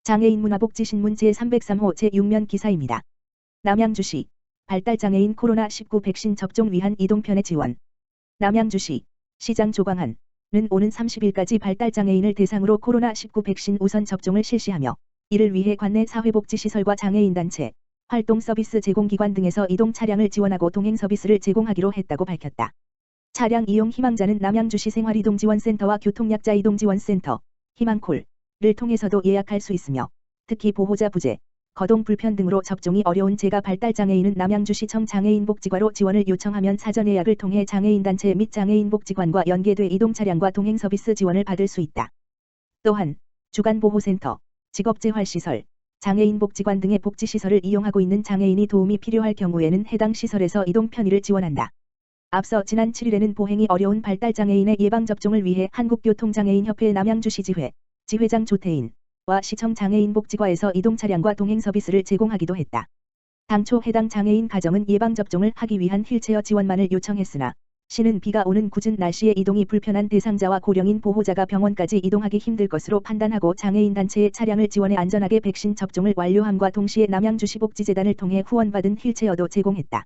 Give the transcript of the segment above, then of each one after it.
장애인 문화복지신문 제303호 제6면 기사입니다. 남양주시 발달장애인 코로나19 백신 접종 위한 이동편의 지원. 남양주시 시장 조광한은 오는 30일까지 발달장애인을 대상으로 코로나19 백신 우선 접종을 실시하며 이를 위해 관내 사회복지시설과 장애인단체, 활동서비스 제공기관 등에서 이동 차량을 지원하고 동행 서비스를 제공하기로 했다고 밝혔다. 차량 이용 희망자는 남양주시 생활이동지원센터와 교통약자 이동지원센터, 희망콜 를 통해서도 예약할 수 있으며 특히 보호자 부재, 거동 불편 등으로 접종이 어려운 재가 발달장애인은 남양주시청 장애인복지과로 지원을 요청하면 사전 예약을 통해 장애인단체 및 장애인복지관과 연계돼 이동차량과 동행서비스 지원을 받을 수 있다. 또한 주간보호센터, 직업재활시설, 장애인복지관 등의 복지시설을 이용하고 있는 장애인이 도움이 필요할 경우에는 해당 시설에서 이동 편의를 지원한다. 앞서 지난 7일에는 보행이 어려운 발달장애인의 예방접종을 위해 한국교통장애인협회 남양주시지회 지회장 조태인과 시청 장애인복지과에서 이동차량과 동행서비스를 제공하기도 했다. 당초 해당 장애인 가정은 예방접종을 하기 위한 휠체어 지원만을 요청했으나 시는 비가 오는 궂은 날씨에 이동이 불편한 대상자와 고령인 보호자가 병원까지 이동하기 힘들 것으로 판단하고 장애인단체의 차량을 지원해 안전하게 백신 접종을 완료함과 동시에 남양주시 복지재단을 통해 후원받은 휠체어도 제공했다.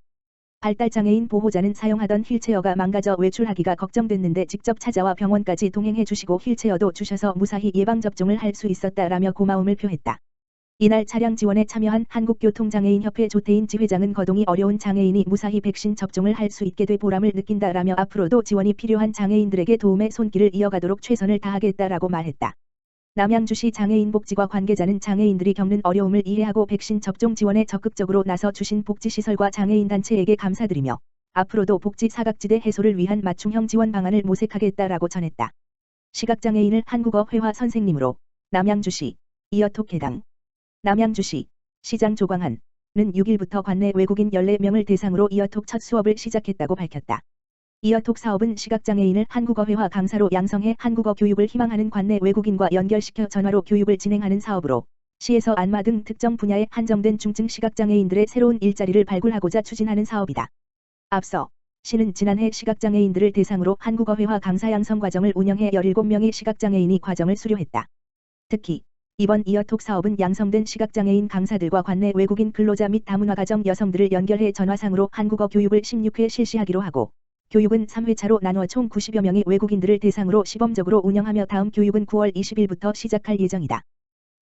발달장애인 보호자는 사용하던 휠체어가 망가져 외출하기가 걱정됐는데 직접 찾아와 병원까지 동행해 주시고 휠체어도 주셔서 무사히 예방접종을 할 수 있었다라며 고마움을 표했다. 이날 차량 지원에 참여한 한국교통장애인협회 조태인 지회장은 거동이 어려운 장애인이 무사히 백신 접종을 할 수 있게 돼 보람을 느낀다라며 앞으로도 지원이 필요한 장애인들에게 도움의 손길을 이어가도록 최선을 다하겠다라고 말했다. 남양주시 장애인복지과 관계자는 장애인들이 겪는 어려움을 이해하고 백신 접종 지원에 적극적으로 나서 주신 복지시설과 장애인단체에게 감사드리며 앞으로도 복지 사각지대 해소를 위한 맞춤형 지원 방안을 모색하겠다라고 전했다. 시각장애인을 한국어 회화 선생님으로 남양주시 이어톡 해당. 남양주시 시장 조광한은 6일부터 관내 외국인 14명을 대상으로 이어톡 첫 수업을 시작했다고 밝혔다. 이어톡 사업은 시각장애인을 한국어 회화 강사로 양성해 한국어 교육을 희망하는 관내 외국인과 연결시켜 전화로 교육을 진행하는 사업으로 시에서 안마 등 특정 분야에 한정된 중증 시각장애인들의 새로운 일자리를 발굴하고자 추진하는 사업이다. 앞서 시는 지난해 시각장애인들을 대상으로 한국어 회화 강사 양성 과정을 운영해 17명의 시각장애인이 과정을 수료했다. 특히 이번 이어톡 사업은 양성된 시각장애인 강사들과 관내 외국인 근로자 및 다문화 가정 여성들을 연결해 전화상으로 한국어 교육을 16회 실시하기로 하고 교육은 3회차로 나누어 총 90여 명의 외국인들을 대상으로 시범적으로 운영하며 다음 교육은 9월 20일부터 시작할 예정이다.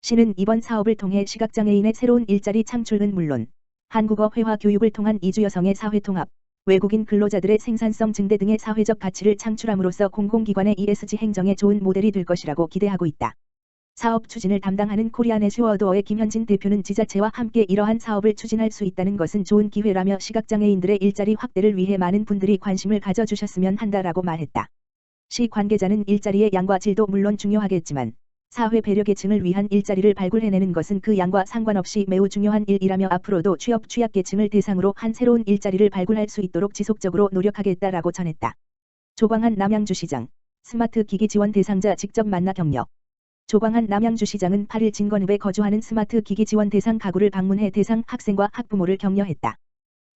시는 이번 사업을 통해 시각장애인의 새로운 일자리 창출은 물론 한국어 회화 교육을 통한 이주 여성의 사회통합, 외국인 근로자들의 생산성 증대 등의 사회적 가치를 창출함으로써 공공기관의 ESG 행정에 좋은 모델이 될 것이라고 기대하고 있다. 사업 추진을 담당하는 코리안에듀어드어의 김현진 대표는 지자체와 함께 이러한 사업을 추진할 수 있다는 것은 좋은 기회라며 시각장애인들의 일자리 확대를 위해 많은 분들이 관심을 가져주셨으면 한다라고 말했다. 시 관계자는 일자리의 양과 질도 물론 중요하겠지만 사회 배려 계층을 위한 일자리를 발굴해내는 것은 그 양과 상관없이 매우 중요한 일이라며 앞으로도 취약계층을 대상으로 한 새로운 일자리를 발굴할 수 있도록 지속적으로 노력하겠다라고 전했다. 조광한 남양주시장 스마트 기기 지원 대상자 직접 만나 격려. 조광한 남양주시장은 8일 진건읍에 거주하는 스마트 기기 지원 대상 가구를 방문해 대상 학생과 학부모를 격려했다.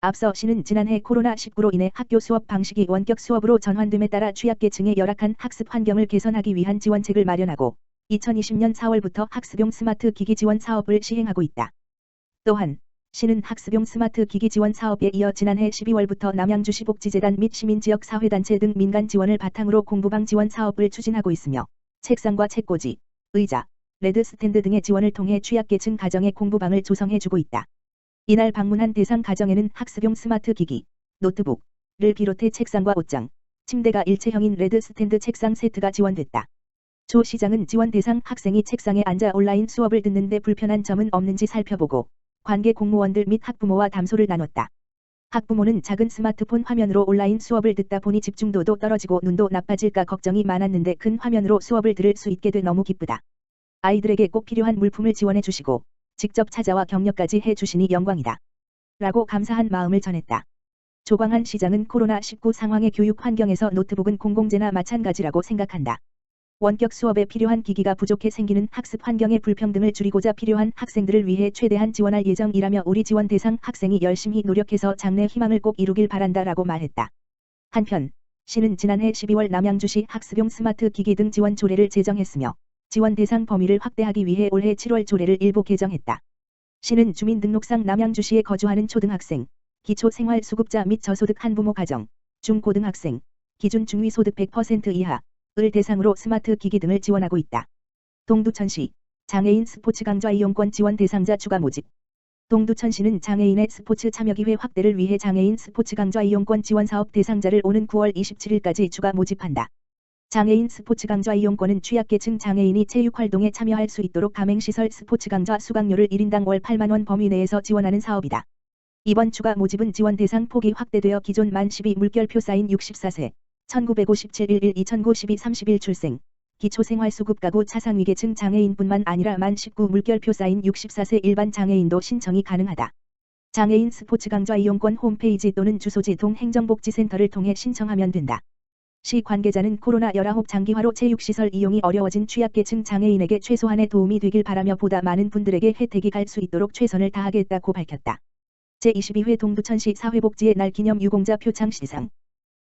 앞서 시는 지난해 코로나19로 인해 학교 수업 방식이 원격 수업으로 전환됨에 따라 취약계층의 열악한 학습 환경을 개선하기 위한 지원책을 마련하고 2020년 4월부터 학습용 스마트 기기 지원 사업을 시행하고 있다. 또한 시는 학습용 스마트 기기 지원 사업에 이어 지난해 12월부터 남양주시 복지재단 및 시민지역사회단체 등 민간 지원을 바탕으로 공부방 지원 사업을 추진하고 있으며 책상과 책꽂이, 의자, 레드 스탠드 등의 지원을 통해 취약계층 가정의 공부방을 조성해주고 있다. 이날 방문한 대상 가정에는 학습용 스마트 기기, 노트북을 비롯해 책상과 옷장, 침대가 일체형인 레드 스탠드 책상 세트가 지원됐다. 조 시장은 지원 대상 학생이 책상에 앉아 온라인 수업을 듣는데 불편한 점은 없는지 살펴보고 관계 공무원들 및 학부모와 담소를 나눴다. 학부모는 작은 스마트폰 화면으로 온라인 수업을 듣다 보니 집중도도 떨어지고 눈도 나빠질까 걱정이 많았는데 큰 화면으로 수업을 들을 수 있게 돼 너무 기쁘다. 아이들에게 꼭 필요한 물품을 지원해 주시고 직접 찾아와 격려까지 해 주시니 영광이다. 라고 감사한 마음을 전했다. 조광한 시장은 코로나19 상황의 교육 환경에서 노트북은 공공재나 마찬가지라고 생각한다. 원격 수업에 필요한 기기가 부족해 생기는 학습 환경의 불평등을 줄이고자 필요한 학생들을 위해 최대한 지원할 예정이라며 우리 지원 대상 학생이 열심히 노력해서 장래 희망을 꼭 이루길 바란다라고 말했다. 한편 시는 지난해 12월 남양주시 학습용 스마트 기기 등 지원 조례를 제정했으며 지원 대상 범위를 확대하기 위해 올해 7월 조례를 일부 개정했다. 시는 주민등록상 남양주시에 거주하는 초등학생, 기초생활수급자 및 저소득 한부모 가정, 중고등학생, 기준 중위소득 100% 이하을 대상으로 스마트 기기 등을 지원하고 있다. 동두천시 장애인 스포츠 강좌 이용권 지원 대상자 추가 모집. 동두천시는 장애인의 스포츠 참여 기회 확대를 위해 장애인 스포츠 강좌 이용권 지원 사업 대상자를 오는 9월 27일까지 추가 모집한다. 장애인 스포츠 강좌 이용권은 취약계층 장애인이 체육활동에 참여할 수 있도록 가맹시설 스포츠 강좌 수강료를 1인당 월 8만원 범위 내에서 지원하는 사업이다. 이번 추가 모집은 지원 대상 폭이 확대되어 기존 만 12 물결표 쌓인 64세, 1957 11-2009 12-31 출생, 기초생활수급 가구 차상위계층 장애인뿐만 아니라 만 19 물결표 쌓인 64세 일반 장애인도 신청이 가능하다. 장애인 스포츠 강좌 이용권 홈페이지 또는 주소지 동행정복지센터를 통해 신청하면 된다. 시 관계자는 코로나19 장기화로 체육시설 이용이 어려워진 취약계층 장애인에게 최소한의 도움이 되길 바라며 보다 많은 분들에게 혜택이 갈 수 있도록 최선을 다하겠다고 밝혔다. 제22회 동두천시 사회복지의 날 기념 유공자 표창 시상.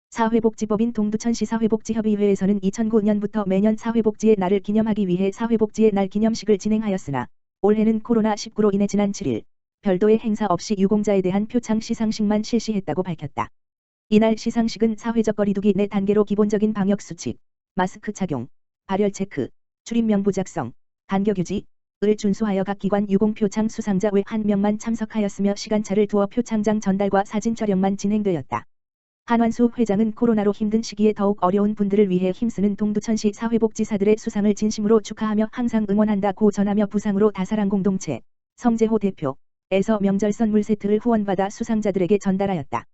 사회복지법인 동두천시 사회복지협의회에서는 2009년부터 매년 사회복지의 날을 기념하기 위해 사회복지의 날 기념식을 진행하였으나 올해는 코로나19로 인해 지난 7일 별도의 행사 없이 유공자에 대한 표창 시상식만 실시했다고 밝혔다. 이날 시상식은 사회적 거리두기 4단계로 기본적인 방역수칙, 마스크 착용, 발열 체크, 출입 명부 작성, 간격 유지을 준수하여 각 기관 유공표창 수상자 외 1명만 참석하였으며 시간차를 두어 표창장 전달과 사진 촬영만 진행되었다. 한완수 회장은 코로나로 힘든 시기에 더욱 어려운 분들을 위해 힘쓰는 동두천시 사회복지사들의 수상을 진심으로 축하하며 항상 응원한다고 전하며 부상으로 다사랑 공동체, 성재호 대표에서 명절 선물 세트를 후원받아 수상자들에게 전달하였다.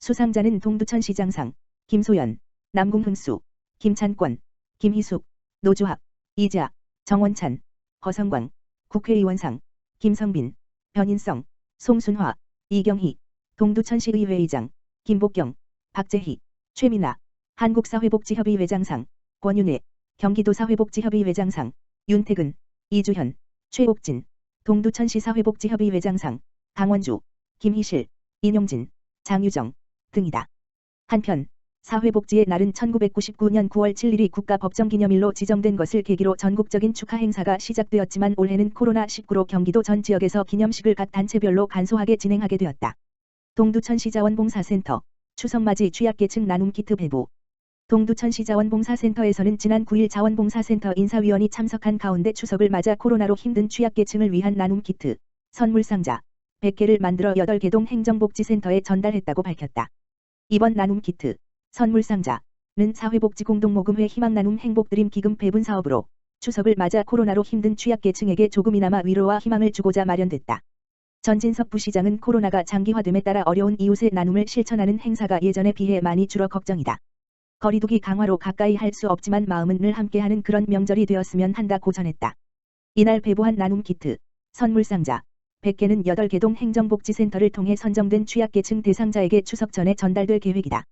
수상자는 동두천시장상, 김소연, 남궁흥수, 김찬권, 김희숙, 노주학, 이자, 정원찬, 허성광, 국회의원상, 김성빈, 변인성, 송순화, 이경희, 동두천시의회의장, 김복경, 박재희, 최민아, 한국사회복지협의 회장상, 권윤혜, 경기도사회복지협의 회장상, 윤태근, 이주현, 최옥진, 동두천시 사회복지협의 회장상, 강원주, 김희실, 인용진, 장유정 등이다. 한편 사회복지의 날은 1999년 9월 7일이 국가법정기념일로 지정된 것을 계기로 전국적인 축하 행사가 시작되었지만 올해는 코로나19로 경기도 전 지역에서 기념식을 각 단체별로 간소하게 진행하게 되었다. 동두천시 자원봉사센터 추석맞이 취약계층 나눔 키트 배부. 동두천시 자원봉사센터에서는 지난 9일 자원봉사센터 인사위원이 참석한 가운데 추석을 맞아 코로나로 힘든 취약계층을 위한 나눔 키트, 선물상자 100개를 만들어 8개 동행정복지센터에 전달했다고 밝혔다. 이번 나눔 키트, 선물상자는 사회복지공동모금회 희망나눔 행복드림 기금 배분 사업으로 추석을 맞아 코로나로 힘든 취약계층에게 조금이나마 위로와 희망을 주고자 마련됐다. 전진석 부시장은 코로나가 장기화됨에 따라 어려운 이웃의 나눔을 실천하는 행사가 예전에 비해 많이 줄어 걱정이다. 거리두기 강화로 가까이 할 수 없지만 마음은 늘 함께하는 그런 명절이 되었으면 한다고 전했다. 이날 배부한 나눔 키트, 선물상자 100개는 8개 동행정복지센터를 통해 선정된 취약계층 대상자에게 추석 전에 전달될 계획이다.